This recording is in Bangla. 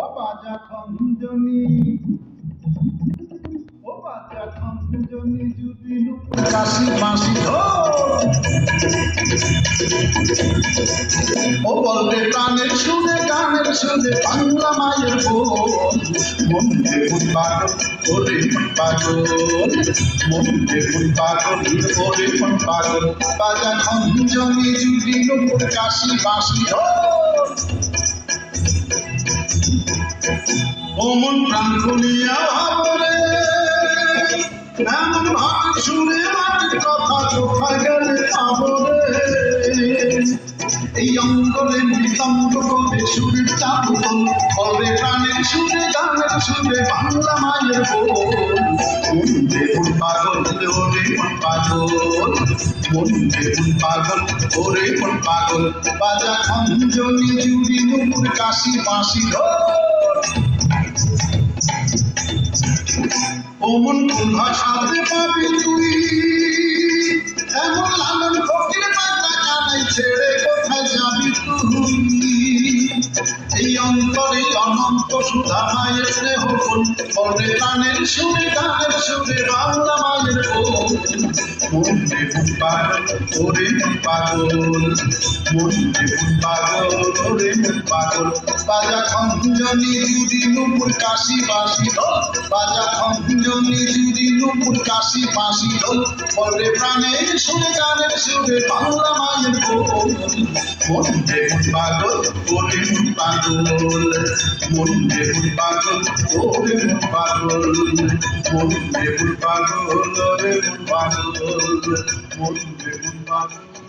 ও বাজা খঞ্জনি, ও বাজা খঞ্জনি যদি কাশি বাঁশি ও বলবে প্রাণের শুনে গানের শুনে বাংলা মায়ের বোন। মন দেখুন পাগল ওরে মন পাগল, মন দেখুন পাগল ওরে মন পাগল। বাজা খঞ্জনি যদি নুপুর কাশি বাঁশি ও মন প্রাণ খুলিয়া ভাবরে, এমন ভাবে শুনে মাটির কথা কোথায় গেলে পাবরে। এই অঙ্গলে নিতম্ব করে সুরের চাপুতল করে প্রাণের সুরে গানের সুরে বাংলা মায়ের বোন। মন দেখুন পাগল ওরে মন পাগল, মন দেখুন পাগল ওরে মন পাগল। বাজা খঞ্জনি জুড়ি নুপুর কাশি বাঁশি ওমন কোন ভাষাতে পাবি তুই, এমন লালন ফকির পাতা কানাই ছেড়ে কোথায় যাবি তুই। এই অন্তরে অনন্ত সুধা মায়ের স্নেহ কোন বলে প্রাণের সুরে গানের সুরে বাংলা মায়ের বোন। মন দেখুন পাগল ওরে মন পাগল, মন দেখুন পাগল ওরে মন পাগল। বাজা খঞ্জনি জুড়ি নুপুর কাশি বাঁশি বাজা খঞ্জনি জুড়ি নুপুর কাশি বাঁশি বলে প্রাণের সুরে গানের সুরে বাংলা মায়ের বোন। মন দেখুন পাগল ওরে মন পাগল, মন দেখুন পাগল ওরে মন পাগল, মন দেখুন পাগল ওরে মন পাগল, মন দেখুন পাগল।